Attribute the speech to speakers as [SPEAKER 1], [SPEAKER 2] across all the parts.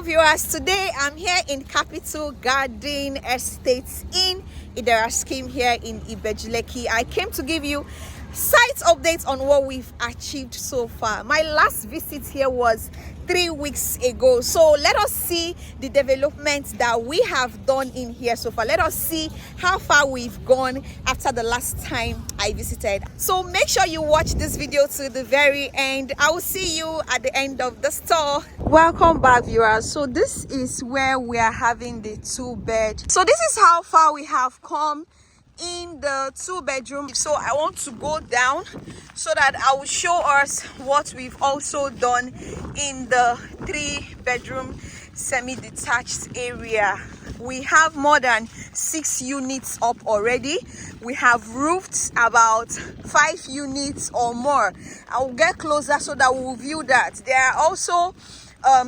[SPEAKER 1] Hello viewers, today I'm here in Capital Garden Estates in Idera Scheme here in Ibeju, Lekki. I came to give you site updates on what we've achieved so far. My last visit here was 3 weeks ago, so let us see the developments that we have done in here so far. Let us see how far we've gone after the last time I visited. So make sure you watch this video to the very end. I will see you at the end of the store. Welcome back viewers. So this is where we are having the 2-bed. So this is how far we have come in the 2-bedroom. So I want to go down so that I will show us what we've also done in the 3-bedroom semi-detached area. We have more than 6 units up already. We have roofed about 5 units or more. I'll get closer so that we'll view that. There are also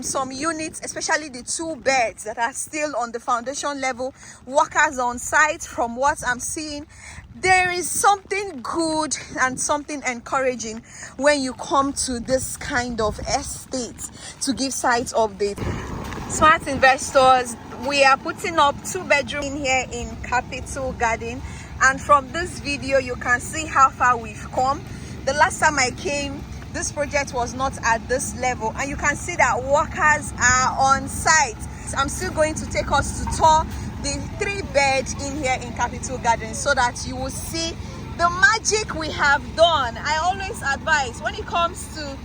[SPEAKER 1] some units, especially the 2 beds, that are still on the foundation level. Workers on site. From what I'm seeing, there is something good and something encouraging when you come to this kind of estate to give site update. Smart investors, we are putting up 2-bedroom in here in Capital Garden, and from this video you can see how far we've come. The last time I came, this project was not at this level, and you can see that workers are on site. I'm still going to take us to tour the 3-bed in here in Capital Garden so that you will see the magic we have done. I always advise, when it comes to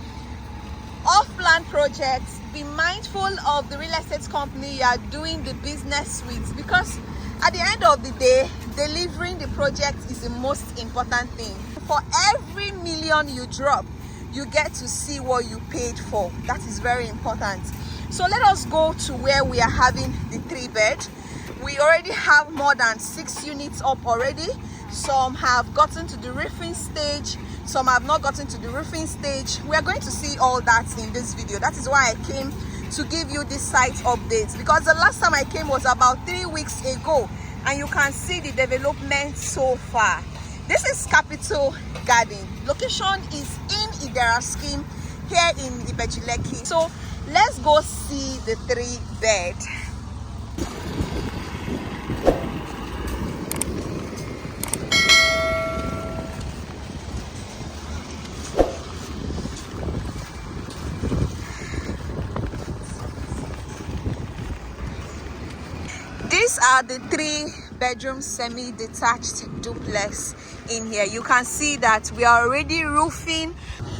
[SPEAKER 1] off-plan projects, be mindful of the real estate company you are doing the business with, because at the end of the day, delivering the project is the most important thing. For every million you drop, you get to see what you paid for. That is very important. So let us go to where we are having the 3-bed. We already have more than 6 units up already. Some have gotten to the roofing stage, some have not gotten to the roofing stage. We are going to see all that in this video. That is why I came to give you this site updates, because the last time I came was about 3 weeks ago, and you can see the development so far. This is Capital Garden. Location is in Idera Scheme here in Ibeju, Lekki. So let's go see the 3-bed. These are the 3-bedroom semi-detached duplex in here. You can see that we are already roofing,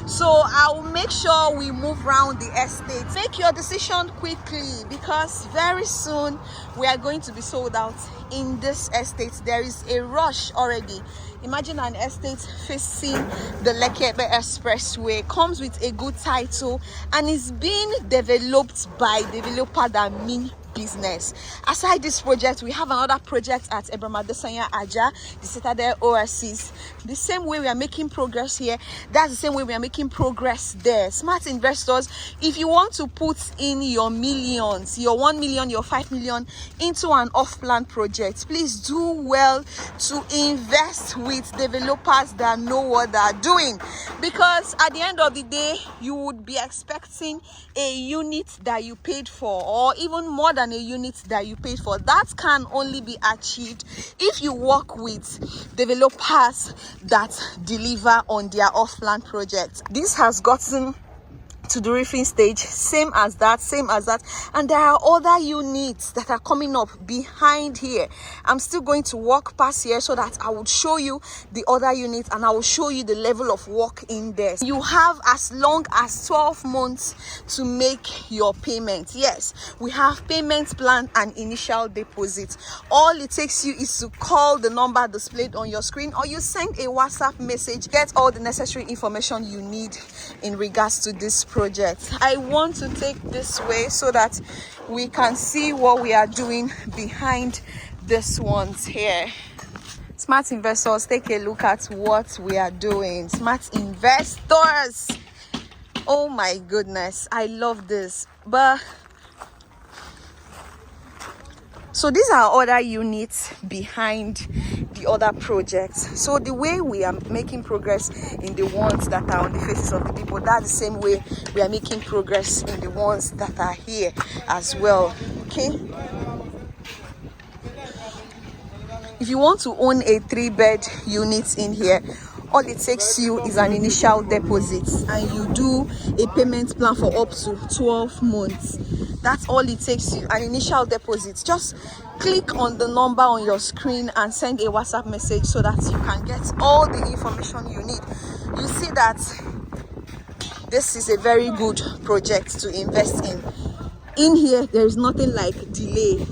[SPEAKER 1] so I'll make sure we move around the estate. Make your decision quickly, because very soon we are going to be sold out in this estate. There is a rush already. Imagine an estate facing the Lekki-Epe Expressway, comes with a good title, and is being developed by developer that mean business. Aside this project, we have another project at Aja, the Citadel Oasis. The same way we are making progress here, that's the same way we are making progress there. Smart investors, if you want to put in your millions, your 1 million, your 5 million into an off-plan project, please do well to invest with developers that know what they are doing, because at the end of the day, you would be expecting a unit that you paid for, or even more than a unit that you paid for. That can only be achieved if you work with developers that deliver on their off-plan projects. This has gotten to the roofing stage, same as that, and there are other units that are coming up behind here. I'm still going to walk past here so that I would show you the other units, and I will show you the level of work in there. You have as long as 12 months to make your payment. Yes, we have payment plan and initial deposit. All it takes you is to call the number displayed on your screen, or you send a WhatsApp message. Get all the necessary information you need in regards to this project. I want to take this way so that we can see what we are doing behind this ones here. Smart investors, take a look at what we are doing. Smart investors, oh my goodness, I love this. But so these are other units behind the other projects. So the way we are making progress in the ones that are on the faces of the people, that's the same way we are making progress in the ones that are here as well. Okay, if you want to own a 3-bed unit in here, all it takes you is an initial deposit, and you do a payment plan for up to 12 months. That's all it takes you, an initial deposit. Just click on the number on your screen and send a WhatsApp message so that you can get all the information you need. You see that this is a very good project to invest in. In here, there is nothing like delay.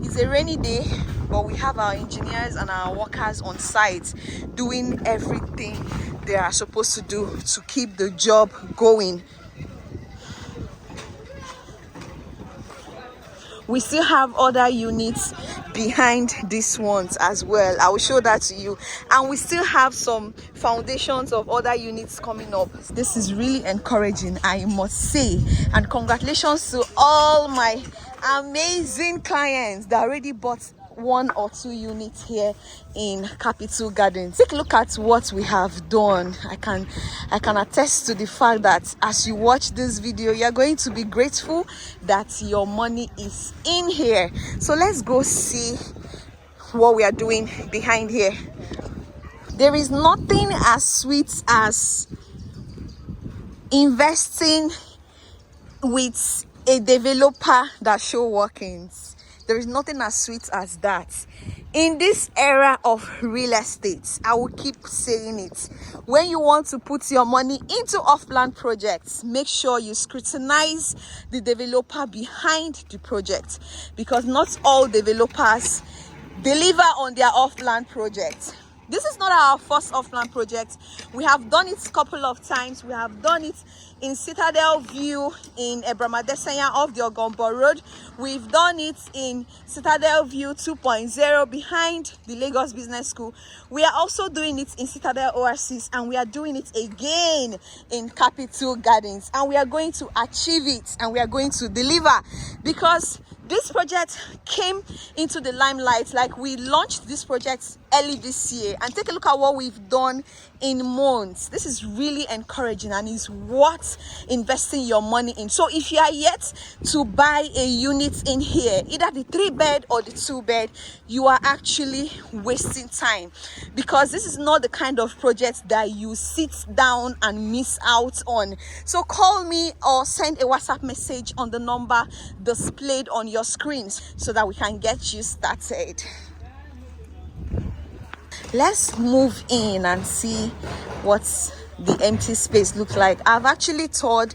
[SPEAKER 1] It's a rainy day, but we have our engineers and our workers on site doing everything they are supposed to do to keep the job going. We still have other units behind these ones as well. I will show that to you. And we still have some foundations of other units coming up. This is really encouraging, I must say. And congratulations to all my amazing clients that already bought 1 or 2 units here in Capital Gardens. Take a look at what we have done. I can attest to the fact that as you watch this video, you're going to be grateful that your money is in here. So let's go see what we are doing behind here. There is nothing as sweet as investing with a developer that show workings. There is nothing as sweet as that. In this era of real estate, I will keep saying it. When you want to put your money into off-plan projects, make sure you scrutinize the developer behind the project, because not all developers deliver on their off-plan projects. This is not our first off-plan project. We have done it a couple of times. We have done it in Citadel View in Ebramadesanya off the Ogombo Road. We've done it in Citadel View 2.0 behind the Lagos Business School. We are also doing it in Citadel Oasis, and we are doing it again in Capital Gardens. And we are going to achieve it, and we are going to deliver, because this project came into the limelight. Like, we launched this project early this year, and take a look at what we've done in months. This is really encouraging and is worth investing your money in. So if you are yet to buy a unit in here, either the 3-bed or the 2-bed, you are actually wasting time, because this is not the kind of project that you sit down and miss out on. So call me or send a WhatsApp message on the number displayed on your screens so that we can get you started. Let's move in and see what the empty space looks like. I've actually toured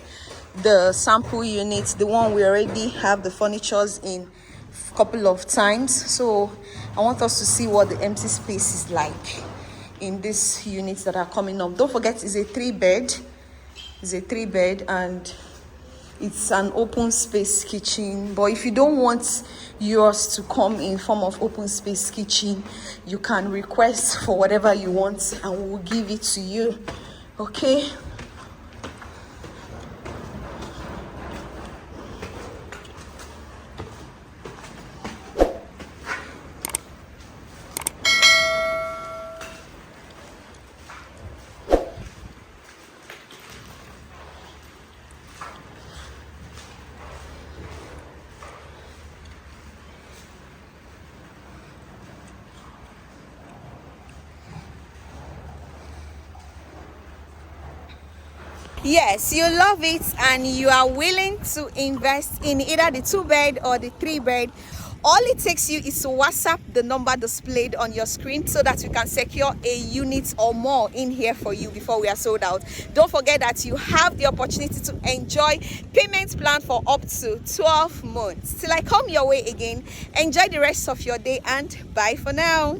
[SPEAKER 1] the sample unit, the one we already have the furnitures in, a couple of times. So I want us to see what the empty space is like in these units that are coming up. Don't forget, it's a 3-bed. It's a 3-bed, and it's an open space kitchen. But if you don't want yours to come in form of open space kitchen, you can request for whatever you want and we will give it to you. Okay, yes, you love it and you are willing to invest in either the 2-bed or the 3-bed, all it takes you is to WhatsApp the number displayed on your screen so that you can secure a unit or more in here for you before we are sold out. Don't forget that you have the opportunity to enjoy payment plan for up to 12 months. Till I come your way again, enjoy the rest of your day and bye for now.